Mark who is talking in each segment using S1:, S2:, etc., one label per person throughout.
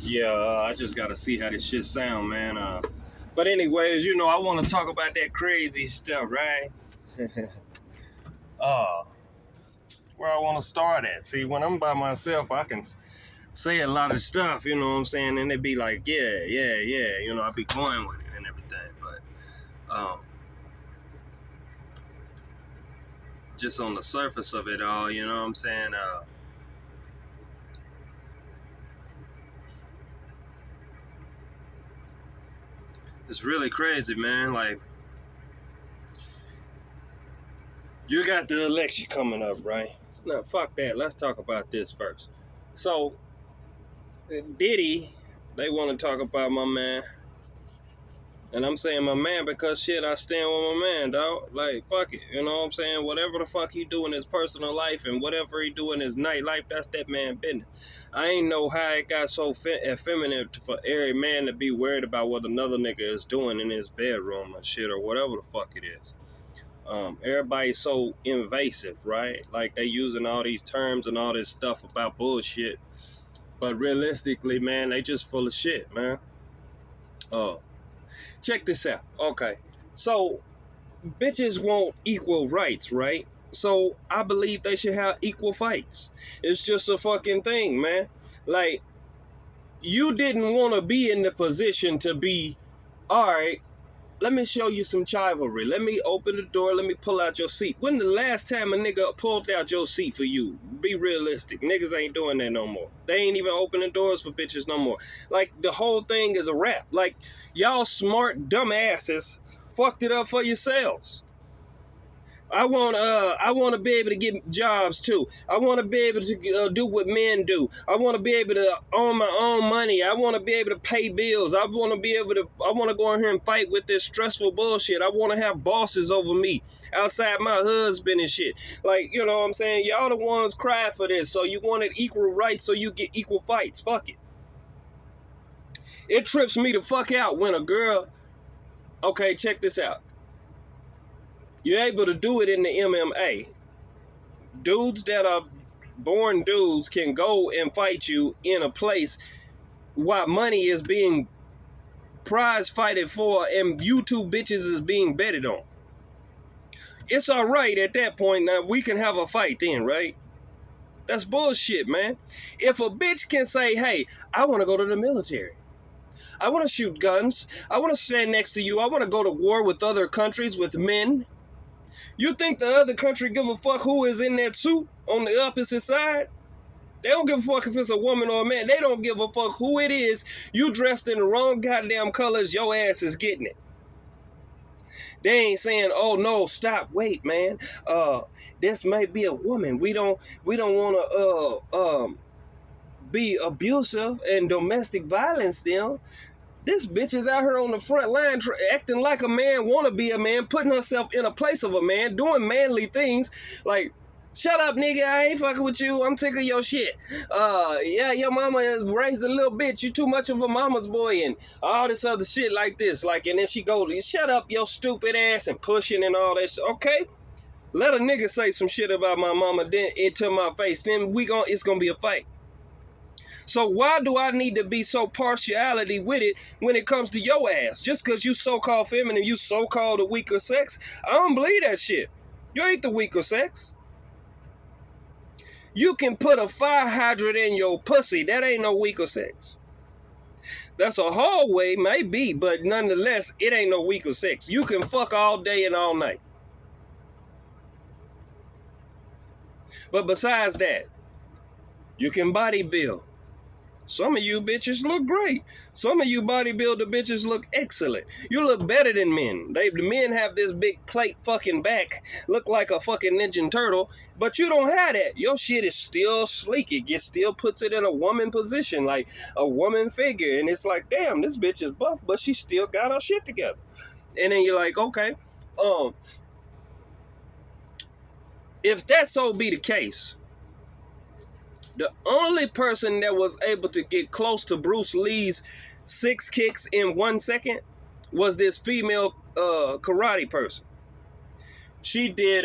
S1: Yeah, I just gotta see how this shit sound, man. But anyways, I want to talk about that crazy stuff, right? uh, where I want to start at. See, when I'm by myself, I can say a lot of stuff, you know what I'm saying? And they be like, yeah, yeah, yeah, I be going with it and everything. But just on the surface of it all, you know what I'm saying? It's really crazy, man. Like, you got the election coming up, right? No, fuck that. Let's talk about this first. So, Diddy, they want to talk about my man. And I'm saying my man because shit, I stand with my man, dog. Like, fuck it. You know what I'm saying? Whatever the fuck he do in his personal life and whatever he do in his nightlife, that's that man business. I ain't know how it got so effeminate for every man to be worried about what another nigga is doing in his bedroom and shit or whatever the fuck it is. Everybody's so invasive, right? Like they using all these terms and all this stuff about bullshit. But realistically, man, they just full of shit, man. Check this out. Okay. So, bitches want equal rights, right? So, I believe they should have equal fights. It's just a fucking thing, man. Like, you didn't want to be in the position to be, all right, let me show you some chivalry. Let me open the door. Let me pull out your seat. When the last time a nigga pulled out your seat for you? Be realistic. Niggas ain't doing that no more. They ain't even opening doors for bitches no more. Like, the whole thing is a wrap. Like, y'all smart dumbasses fucked it up for yourselves. I want to be able to get jobs too. I want to be able to do what men do. I want to be able to own my own money. I want to be able to pay bills. I want to go in here and fight with this stressful bullshit. I want to have bosses over me outside my husband and shit. Like, you know what I'm saying? Y'all the ones cry for this. So you wanted equal rights so you get equal fights. Fuck it. It trips me the fuck out when a girl, okay, check this out. You're able to do it in the MMA. Dudes that are born dudes can go and fight you in a place while money is being prize fighted for and you two bitches is being betted on. It's all right at that point. Now we can have a fight then, right? That's bullshit, man. If a bitch can say, hey, I want to go to the military. I want to shoot guns. I want to stand next to you. I want to go to war with other countries, with men. You think the other country give a fuck who is in that suit on the opposite side? They don't give a fuck if it's a woman or a man. They don't give a fuck who it is. You dressed in the wrong goddamn colors, your ass is getting it. They ain't saying, oh no, stop, wait, man. This might be a woman. We don't want to be abusive and domestic violence them. This bitch is out here on the front line acting like a man, want to be a man, putting herself in a place of a man, doing manly things. Like, shut up, nigga, I ain't fucking with you. I'm sick of your shit. Yeah, your mama raised a little bitch. You too much of a mama's boy and all this other shit like this. Like, and then she go, shut up, your stupid ass, and pushing and all that shit. Okay, let a nigga say some shit about my mama then into my face. Then it's gonna be a fight. So why do I need to be so partiality with it when it comes to your ass? Just because you so-called feminine, you so-called the weaker sex? I don't believe that shit. You ain't the weaker sex. You can put a fire hydrant in your pussy. That ain't no weaker sex. That's a hallway, maybe, but nonetheless, it ain't no weaker sex. You can fuck all day and all night. But besides that, you can body build. Some of you bitches look great. Some of you bodybuilder bitches look excellent. You look better than men. The men have this big plate fucking back, look like a fucking Ninja Turtle, but you don't have that. Your shit is still sleek. It still puts it in a woman position, like a woman figure. And it's like, damn, this bitch is buff, but she still got her shit together. And then you're like, okay, if that so be the case, the only person that was able to get close to Bruce Lee's 6 kicks in 1 second was this female karate person. She did,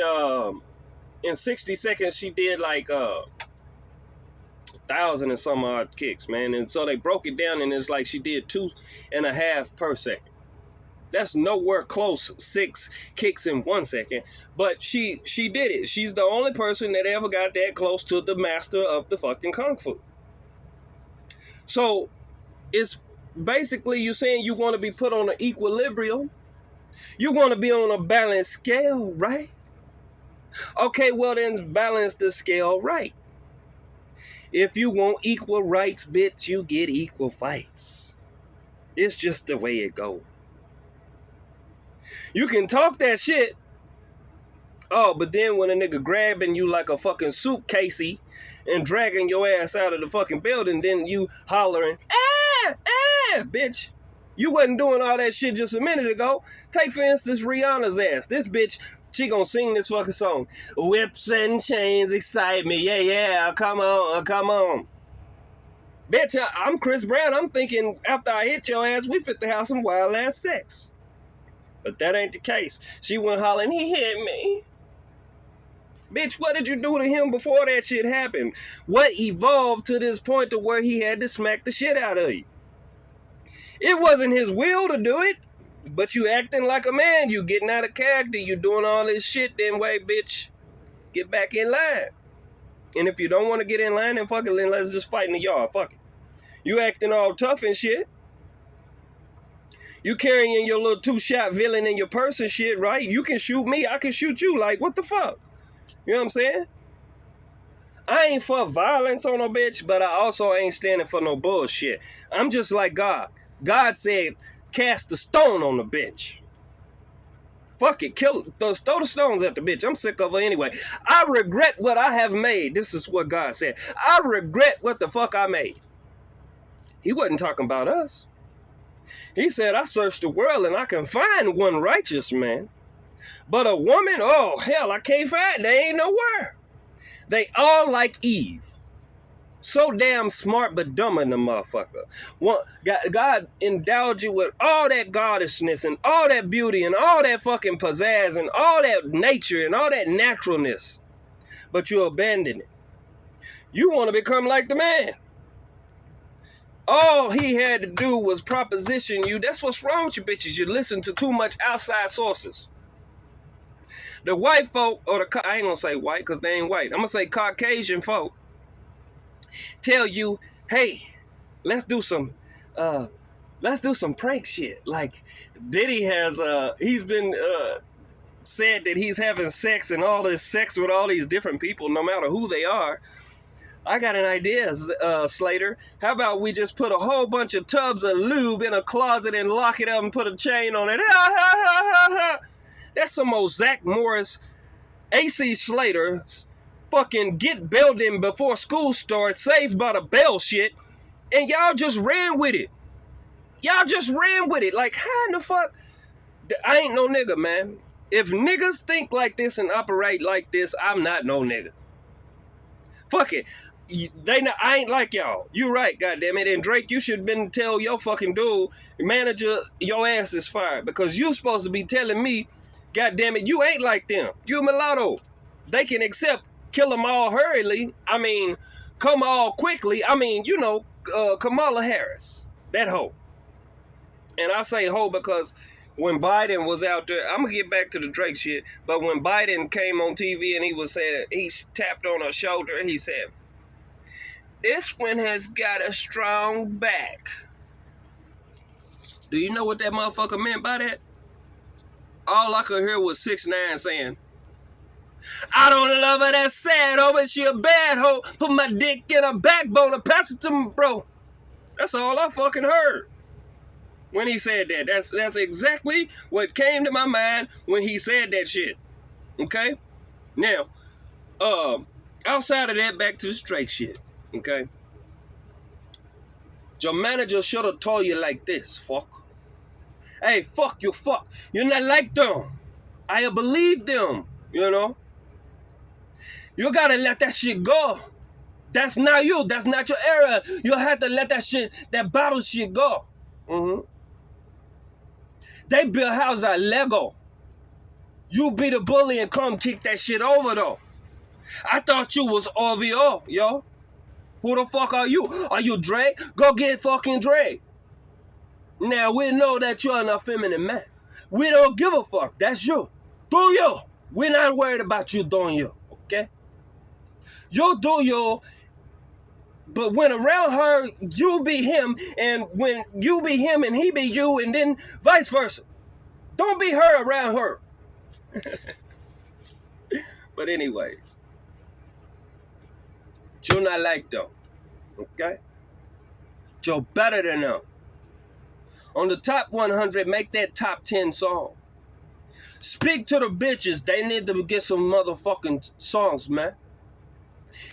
S1: in 60 seconds, she did like 1,000 and some odd kicks, man. And so they broke it down, and it's like she did 2.5 per second. That's nowhere close 6 kicks in 1 second, but she did it. She's the only person that ever got that close to the master of the fucking kung fu. So it's basically you saying you want to be put on an equilibrium. You want to be on a balanced scale, right? Okay, well then balance the scale right. If you want equal rights, bitch, you get equal fights. It's just the way it goes. You can talk that shit. Oh, but then when a nigga grabbing you like a fucking suitcasey and dragging your ass out of the fucking building, then you hollering, bitch. You wasn't doing all that shit just a minute ago. Take, for instance, Rihanna's ass. This bitch, she gonna sing this fucking song. Whips and chains excite me. Yeah, come on. Bitch, I'm Chris Brown. I'm thinking after I hit your ass, we fit to have some wild ass sex. But that ain't the case. She went hollering, he hit me. Bitch, what did you do to him before that shit happened? What evolved to this point to where he had to smack the shit out of you? It wasn't his will to do it, but you acting like a man. You getting out of character. You doing all this shit. Then wait, bitch, get back in line. And if you don't want to get in line, then fuck it, then let's just fight in the yard. Fuck it. You acting all tough and shit. You carrying your little 2-shot villain in your purse and shit, right? You can shoot me, I can shoot you. Like, what the fuck? You know what I'm saying? I ain't for violence on no bitch, but I also ain't standing for no bullshit. I'm just like God. God said, cast the stone on the bitch. Fuck it, throw the stones at the bitch. I'm sick of her anyway. I regret what I have made. This is what God said. I regret what the fuck I made. He wasn't talking about us. He said, I searched the world and I can find one righteous man. But a woman, oh, hell, I can't find. They ain't nowhere. They all like Eve. So damn smart but dumb in the motherfucker. God endowed you with all that goddessness and all that beauty and all that fucking pizzazz and all that nature and all that naturalness. But you abandon it. You want to become like the man. All he had to do was proposition you. That's what's wrong with you bitches. You listen to too much outside sources. The white folk, or I ain't gonna say white because they ain't white. I'm gonna say Caucasian folk tell you, hey, let's do some prank shit. Like Diddy has, he's been said that he's having sex and all this sex with all these different people, no matter who they are. I got an idea, Slater. How about we just put a whole bunch of tubs of lube in a closet and lock it up and put a chain on it? That's some old Zach Morris, AC Slater's fucking get building before school starts, Saved by the Bell shit, and y'all just ran with it. Like, how in the fuck? I ain't no nigga, man. If niggas think like this and operate like this, I'm not no nigga. Fuck it. I ain't like y'all. You right, goddammit. And Drake, you should have been tell your fucking dude, manager, your ass is fired. Because you supposed to be telling me, goddammit, you ain't like them. You a mulatto. They can accept kill them all hurriedly. I mean, come all quickly. I mean, you know, Kamala Harris. That hoe. And I say hoe because when Biden was out there, I'm going to get back to the Drake shit, but when Biden came on TV and he was saying, he tapped on her shoulder and he said, this one has got a strong back. Do you know what that motherfucker meant by that? All I could hear was 6ix9ine saying, I don't love her, that's sad, oh, but she a bad hoe. Put my dick in her backbone and pass it to me, bro. That's all I fucking heard when he said that. That's exactly what came to my mind when he said that shit. Okay? Now, outside of that, back to the Drake shit. Okay? Your manager should have told you like this, fuck. Hey, fuck you, fuck. You're not like them. I believe them, you know? You gotta let that shit go. That's not you. That's not your era. You have to let that battle shit go. Mm-hmm. They build houses like Lego. You be the bully and come kick that shit over, though. I thought you was OVO, yo. Who the fuck are you? Are you Dre? Go get fucking Dre. Now, we know that you're an effeminate man. We don't give a fuck. That's you. Do you. We're not worried about you doing you, okay? You do you, but when around her, you be him, and when you be him and he be you, and then vice versa. Don't be her around her. But anyways, you're not like them, okay? You're better than them. On the top 100, make that top 10 song. Speak to the bitches. They need to get some motherfucking songs, man.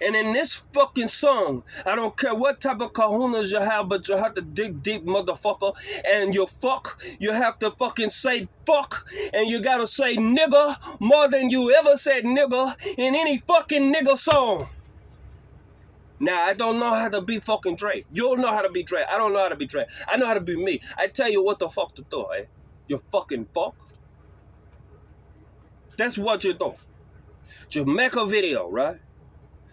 S1: And in this fucking song, I don't care what type of kahunas you have, but you have to dig deep, motherfucker. And you have to fucking say fuck. And you gotta say nigga more than you ever said nigga in any fucking nigga song. Now, I don't know how to be fucking Dre. You don't know how to be Dre. I don't know how to be Dre. I know how to be me. I tell you what the fuck to do, eh? You fucking fuck. That's what you do. You make a video, right?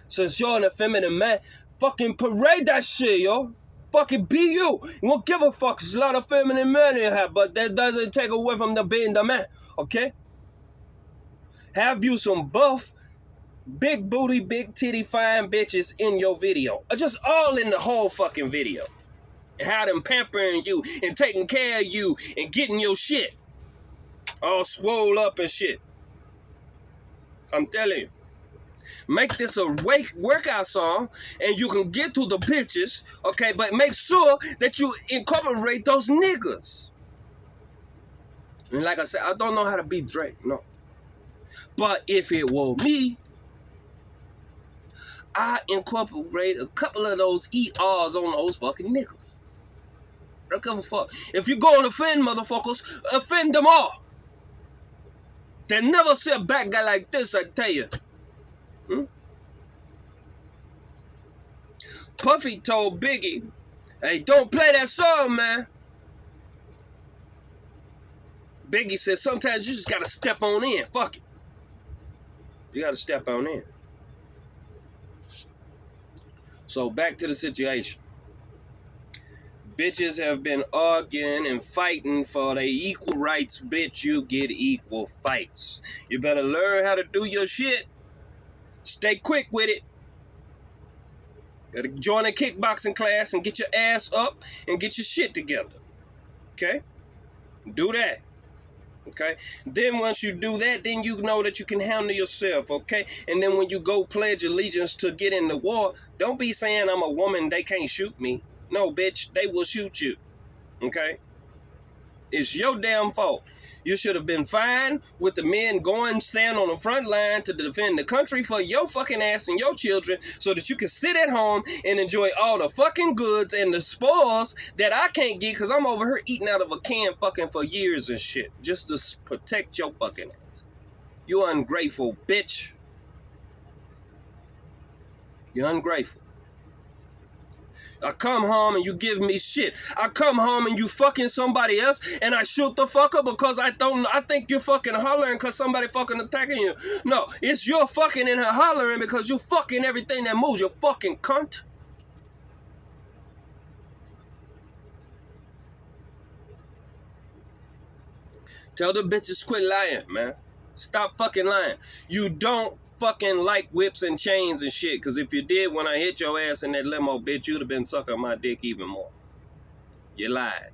S1: Since you're an effeminate man, fucking parade that shit, yo. Fucking be you. You won't give a fuck. There's a lot of feminine men in here, but that doesn't take away from the being the man, okay? Have you some buff, big booty, big titty, fine bitches in your video. Just all in the whole fucking video. How them pampering you and taking care of you and getting your shit all swole up and shit. I'm telling you. Make this a workout song and you can get to the bitches, okay? But make sure that you incorporate those niggas. And like I said, I don't know how to be Drake, no. But if it were me, I incorporate a couple of those ERs on those fucking niggas. Don't give a fuck. If you go and offend motherfuckers, offend them all. They never see a bad guy like this, I tell you. Puffy told Biggie, hey, don't play that song, man. Biggie said, sometimes you just gotta step on in. Fuck it. You gotta step on in. So back to the situation. Bitches have been arguing and fighting for their equal rights. Bitch, you get equal fights. You better learn how to do your shit. Stay quick with it. Gotta join a kickboxing class and get your ass up and get your shit together. Okay? Do that. Okay? Then once you do that, then you know that you can handle yourself, okay? And then when you go pledge allegiance to get in the war, don't be saying I'm a woman, they can't shoot me. No, bitch, they will shoot you. Okay? It's your damn fault. You should have been fine with the men going stand on the front line to defend the country for your fucking ass and your children so that you can sit at home and enjoy all the fucking goods and the spoils that I can't get because I'm over here eating out of a can fucking for years and shit just to protect your fucking ass. You ungrateful bitch. You're ungrateful. I come home and you give me shit. I come home and you fucking somebody else and I shoot the fucker because I think you're fucking hollering because somebody fucking attacking you. No, it's you're fucking in her hollering because you fucking everything that moves, you fucking cunt. Tell the bitches quit lying, man. Stop fucking lying. You don't fucking like whips and chains and shit. Because if you did, when I hit your ass in that limo, bitch, you'd have been sucking my dick even more. You lied.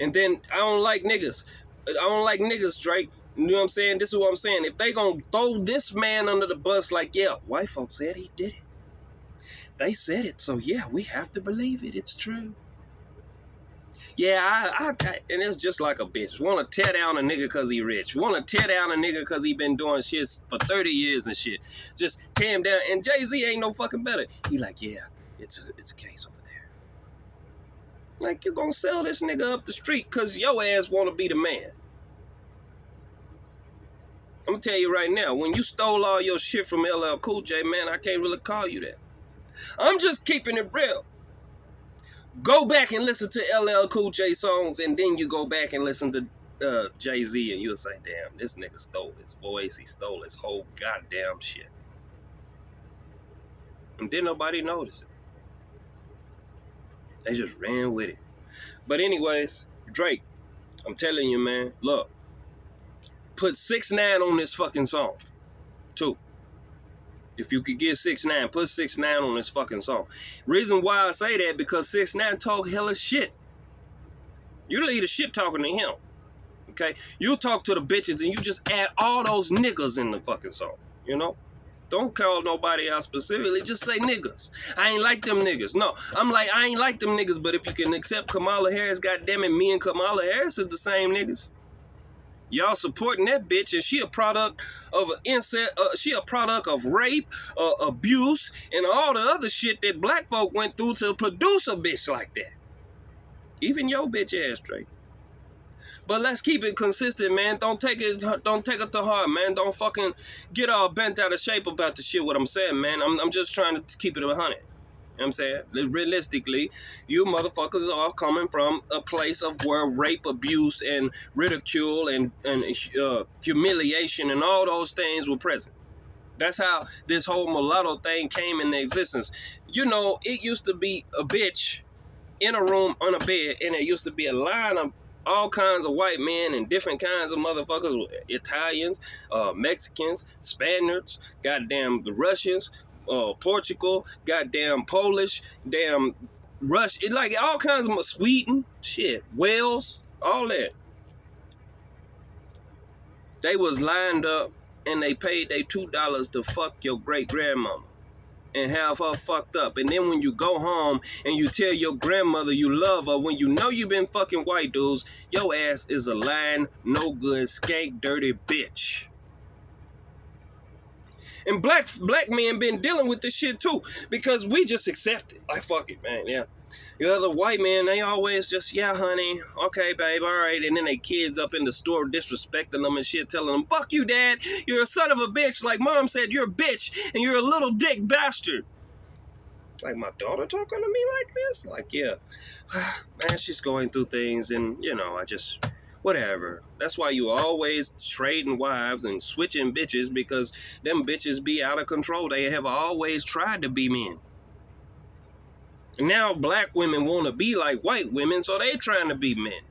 S1: And then, I don't like niggas. I don't like niggas, Drake. You know what I'm saying? This is what I'm saying. If they gonna throw this man under the bus like, yeah, white folks said he did it. They said it, so yeah, we have to believe it. It's true. Yeah, and it's just like a bitch. Want to tear down a nigga because he rich. Want to tear down a nigga because he been doing shit for 30 years and shit. Just tear him down. And Jay-Z ain't no fucking better. He like, yeah, it's a case over there. Like, you gonna sell this nigga up the street because your ass want to be the man. I'm gonna tell you right now, when you stole all your shit from LL Cool J, man, I can't really call you that. I'm just keeping it real. Go back and listen to LL Cool J songs, and then you go back and listen to Jay-Z, and you'll say, damn, this nigga stole his voice. He stole his whole goddamn shit. And then nobody noticed it. They just ran with it. But anyways, Drake, I'm telling you, man, look, put 6ix9ine on this fucking song, too. If you could get 6ix9ine, put 6ix9ine on this fucking song. Reason why I say that, because 6ix9ine talk hella shit. You leave the shit talking to him, okay? You talk to the bitches and you just add all those niggas in the fucking song, you know? Don't call nobody out specifically, just say niggas. I ain't like them niggas. No, I'm like, I ain't like them niggas, but if you can accept Kamala Harris, goddammit, me and Kamala Harris is the same niggas. Y'all supporting that bitch, and she a product of she a product of rape, abuse, and all the other shit that black folk went through to produce a bitch like that. Even your bitch ass, Drake. But let's keep it consistent, man. Don't take it to heart, man. Don't fucking get all bent out of shape about the shit. What I'm saying, man. I'm just trying to keep it 100. You know what I'm saying? Realistically, you motherfuckers are coming from a place of where rape, abuse, and ridicule and humiliation and all those things were present. That's how this whole mulatto thing came into existence. You know, it used to be a bitch in a room on a bed, and it used to be a line of all kinds of white men and different kinds of motherfuckers, Italians, Mexicans, Spaniards, goddamn the Russians, Portugal, goddamn Polish, damn Russian, like all kinds of Sweden, shit, Wales, all that. They was lined up and they paid they $2 to fuck your great grandmama and have her fucked up. And then when you go home and you tell your grandmother you love her, when you know you been fucking white dudes, your ass is a lying, no good, skank, dirty bitch. And black men been dealing with this shit too, because we just accept it. Like, fuck it, man, yeah. The other white men, they always just, yeah, honey, okay, babe, all right. And then they kids up in the store disrespecting them and shit, telling them, fuck you, dad, you're a son of a bitch. Like mom said, you're a bitch, and you're a little dick bastard. Like, my daughter talking to me like this? Like, yeah, man, she's going through things, and, you know, I just... whatever. That's why you always trading wives and switching bitches, because them bitches be out of control. They have always tried to be men. And now black women want to be like white women, so they trying to be men.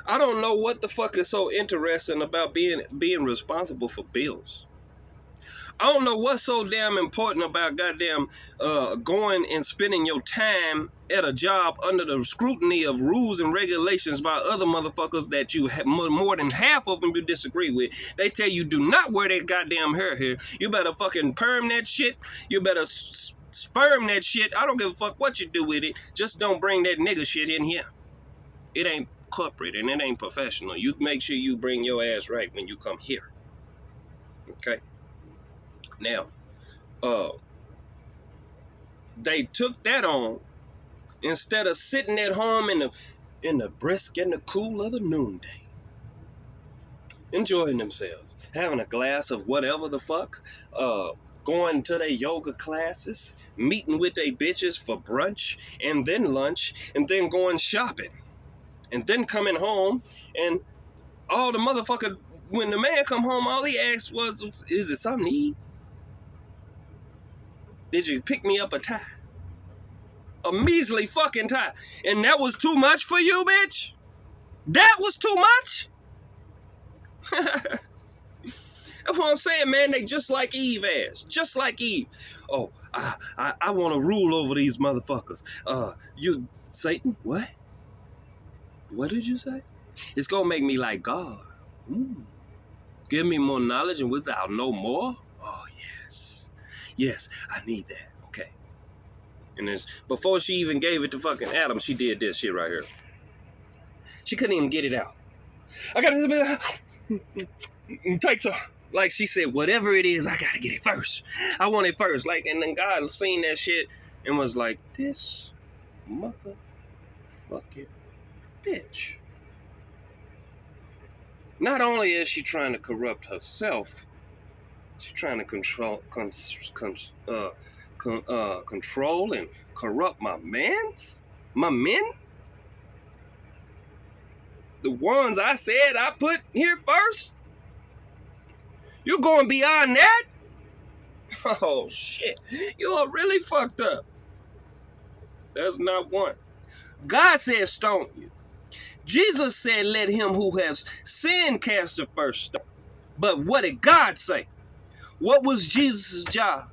S1: I don't know what the fuck is so interesting about being responsible for bills. I don't know what's so damn important about goddamn going and spending your time at a job under the scrutiny of rules and regulations by other motherfuckers that you have more than half of them you disagree with. They tell you do not wear that goddamn hair here. You better fucking perm that shit. You better sperm that shit. I don't give a fuck what you do with it. Just don't bring that nigga shit in here. It ain't corporate and it ain't professional. You make sure you bring your ass right when you come here. Okay? Now, they took that on instead of sitting at home in the brisk and the cool of the noonday, enjoying themselves, having a glass of whatever the fuck, going to their yoga classes, meeting with their bitches for brunch and then lunch, and then going shopping, and then coming home, and all the motherfucker, when the man come home, all he asked was, is it something to eat? Did you pick me up a tie? A measly fucking tie. And that was too much for you, bitch? That was too much? That's what I'm saying, man. They just like Eve ass. Just like Eve. Oh, I want to rule over these motherfuckers. You, Satan, what? What did you say? It's going to make me like God. Give me more knowledge and wisdom. I'll know more. Oh, yes. Yes, I need that. Okay. And this, before she even gave it to fucking Adam, she did this shit right here. She couldn't even get it out. I got to take some. Like she said, whatever it is, I got to get it first. I want it first. Like, and then God seen that shit and was like, this motherfucking bitch. Not only is she trying to corrupt herself, she's trying to control and corrupt my men? The ones I said I put here first? You're going beyond that? Oh, shit. You are really fucked up. There's not one. God said stone you. Jesus said, let him who has sinned cast the first stone. But what did God say? What was Jesus' job?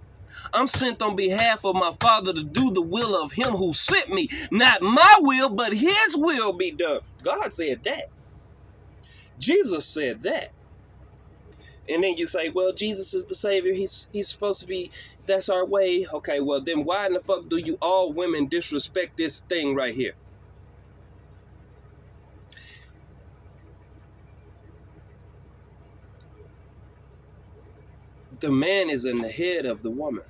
S1: I'm sent on behalf of my Father to do the will of him who sent me. Not my will, but his will be done. God said that. Jesus said that. And then you say, well, Jesus is the Savior. He's supposed to be, that's our way. Okay, well, then why in the fuck do you all women disrespect this thing right here? The man is in the head of the woman.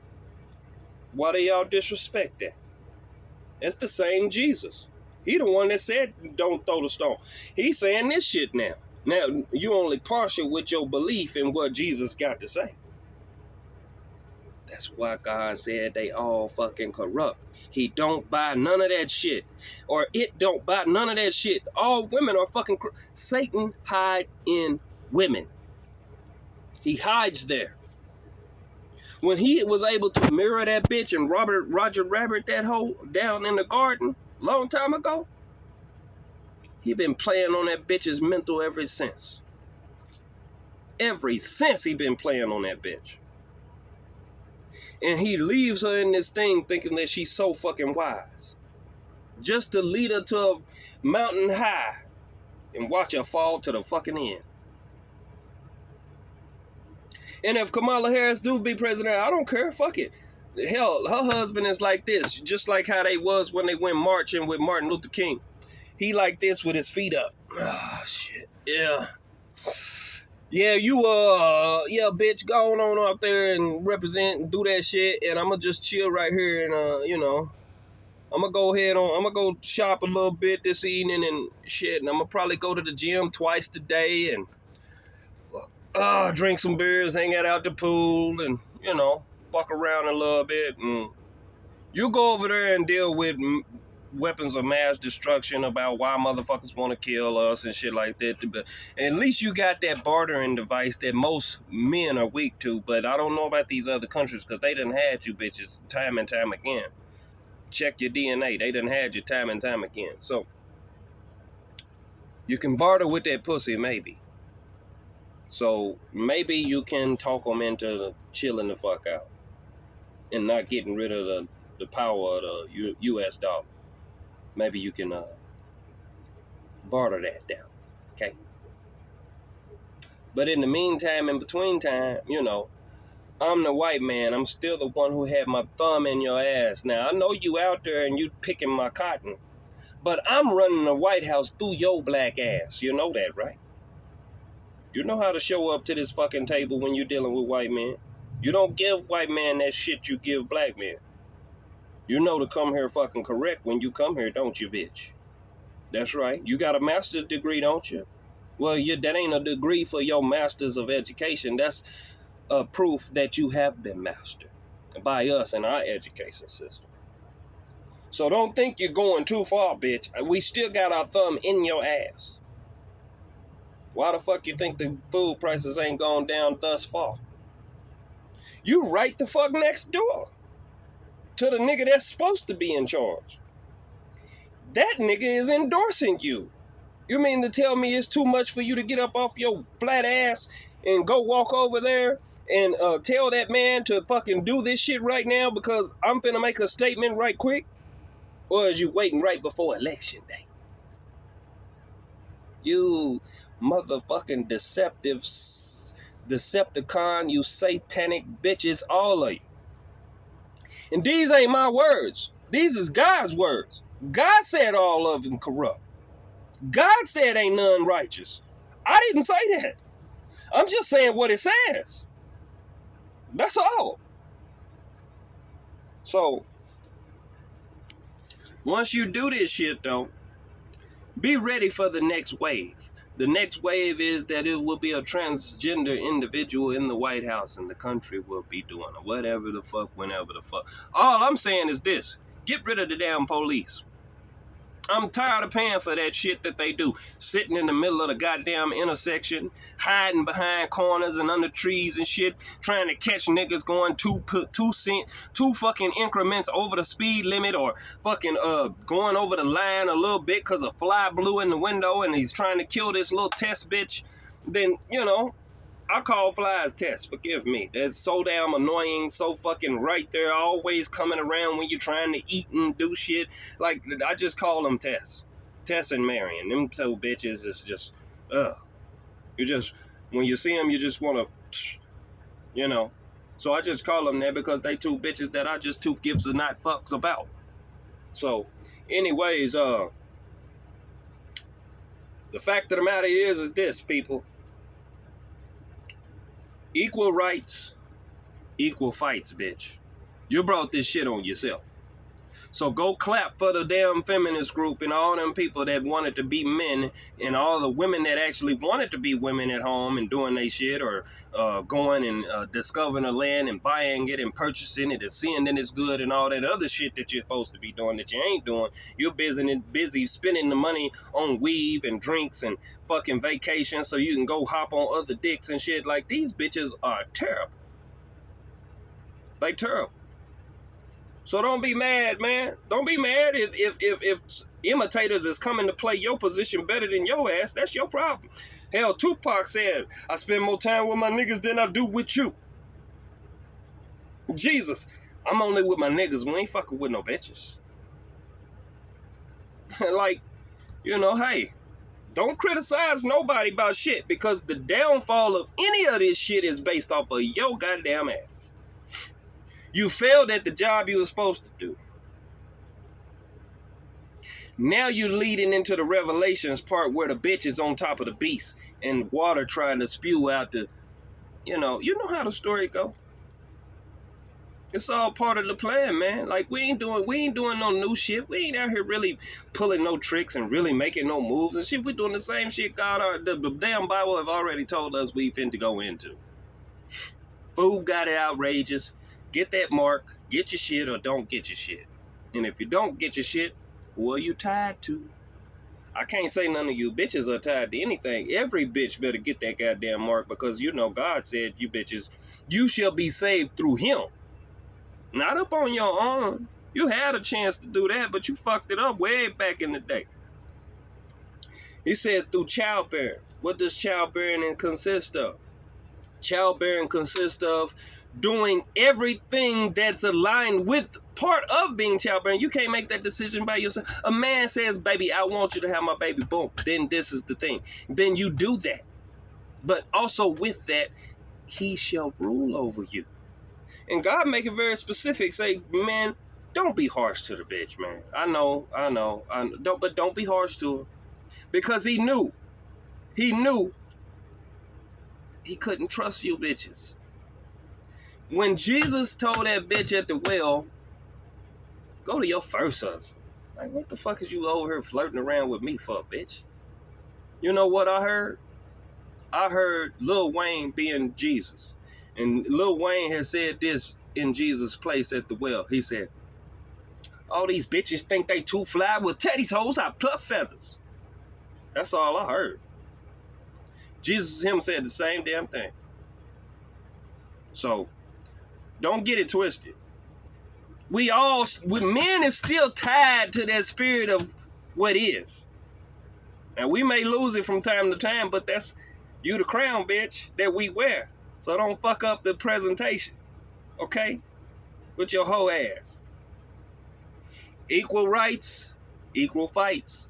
S1: Why do y'all disrespect that? It's the same Jesus. He the one that said don't throw the stone. He's saying this shit now. Now, you only partial with your belief in what Jesus got to say. That's why God said they all fucking corrupt. He don't buy none of that shit. Or it don't buy none of that shit. All women are fucking Satan hide in women. He hides there. When he was able to mirror that bitch and Roger Rabbit that hoe down in the garden long time ago, he been playing on that bitch's mental ever since. Ever since he been playing on that bitch. And he leaves her in this thing thinking that she's so fucking wise. Just to lead her to a mountain high and watch her fall to the fucking end. And if Kamala Harris do be president, I don't care. Fuck it. Hell, her husband is like this. Just like how they was when they went marching with Martin Luther King. He like this with his feet up. Ah, shit. Yeah. Yeah, you, yeah, bitch, go on out there and represent and do that shit. And I'm going to just chill right here and, you know, I'm going to go ahead on, I'm going to go shop a little bit this evening and shit. And I'm going to probably go to the gym twice today and drink some beers, hang out the pool, and, you know, fuck around a little bit. And you go over there and deal with weapons of mass destruction about why motherfuckers want to kill us and shit like that. But at least you got that bartering device that most men are weak to. But I don't know about these other countries because they done had you bitches time and time again. Check your DNA. They done had you time and time again. So you can barter with that pussy, maybe. So maybe you can talk them into chilling the fuck out and not getting rid of the power of the U.S. dollar. Maybe you can barter that down, okay? But in the meantime, in between time, you know, I'm the white man. I'm still the one who had my thumb in your ass. Now, I know you out there and you picking my cotton, but I'm running the White House through your black ass. You know that, right? You know how to show up to this fucking table when you're dealing with white men. You don't give white men that shit you give black men. You know to come here fucking correct when you come here, don't you, bitch? That's right. You got a master's degree, don't you? Well, that ain't a degree for your master's of education. That's a proof that you have been mastered by us in our education system. So don't think you're going too far, bitch. We still got our thumb in your ass. Why the fuck you think the food prices ain't gone down thus far? You right the fuck next door to the nigga that's supposed to be in charge. That nigga is endorsing you. You mean to tell me it's too much for you to get up off your flat ass and go walk over there and tell that man to fucking do this shit right now because I'm finna make a statement right quick? Or is you waiting right before election day? You motherfucking Decepticon, you satanic bitches, all of you. And these ain't my words. These is God's words. God said all of them corrupt. God said ain't none righteous. I didn't say that. I'm just saying what it says. That's all. So, once you do this shit though, be ready for the next wave. The next wave is that it will be a transgender individual in the White House and the country will be doing whatever the fuck, whenever the fuck. All I'm saying is this. Get rid of the damn police. I'm tired of paying for that shit that they do. Sitting in the middle of the goddamn intersection, hiding behind corners and under trees and shit, trying to catch niggas going two fucking increments over the speed limit, or fucking going over the line a little bit because a fly blew in the window and he's trying to kill this little test bitch. Then, you know, I call flies tests, forgive me. That's so damn annoying, so fucking right there, always coming around when you're trying to eat and do shit. Like, I just call them Tess. Tess and Marion. Them two bitches is just, You just, when you see them, you just want to, you know. So I just call them that because they two bitches that I just two gives a not fucks about. So, anyways, the fact of the matter is this, people. Equal rights, equal fights, bitch. You brought this shit on yourself. So go clap for the damn feminist group and all them people that wanted to be men, and all the women that actually wanted to be women at home and doing their shit, or going and discovering the land and buying it and purchasing it and seeing that it's good and all that other shit that you're supposed to be doing that you ain't doing. You're busy spending the money on weave and drinks and fucking vacations so you can go hop on other dicks and shit. Like, these bitches are terrible. They terrible. So don't be mad, man. Don't be mad if imitators is coming to play your position better than your ass. That's your problem. Hell, Tupac said, I spend more time with my niggas than I do with you. Jesus, I'm only with my niggas. We ain't fucking with no bitches. Like, you know, hey, don't criticize nobody about shit, because the downfall of any of this shit is based off of your goddamn ass. You failed at the job you were supposed to do. Now you're leading into the Revelations part where the bitch is on top of the beast and water trying to spew out the, you know how the story go. It's all part of the plan, man. Like, we ain't doing no new shit. We ain't out here really pulling no tricks and really making no moves and shit. We're doing the same shit the damn Bible have already told us we finna go into. Food got it outrageous. Get that mark, get your shit, or don't get your shit. And if you don't get your shit, who are you tied to? I can't say none of you bitches are tied to anything. Every bitch better get that goddamn mark, because you know God said, you bitches, you shall be saved through him. Not up on your own. You had a chance to do that, but you fucked it up way back in the day. He said through childbearing. What does childbearing consist of? Childbearing consists of doing everything that's aligned with part of being childbearing. You can't make that decision by yourself. A man says, baby, I want you to have my baby. Boom. Then this is the thing. Then you do that. But also with that, he shall rule over you. And God make it very specific. Say, man, don't be harsh to the bitch, man. I know. But don't be harsh to her. Because he knew he couldn't trust you bitches. When Jesus told that bitch at the well, go to your first husband. Like, what the fuck is you over here flirting around with me for, bitch? You know what I heard? I heard Lil Wayne being Jesus. And Lil Wayne has said this in Jesus' place at the well. He said, all these bitches think they too fly. Well, Teddy's hoes, I pluck feathers. That's all I heard. Jesus him said the same damn thing. So, don't get it twisted. Men is still tied to that spirit of what is. And we may lose it from time to time, but that's you the crown, bitch, that we wear. So don't fuck up the presentation, okay? With your whole ass. Equal rights, equal fights.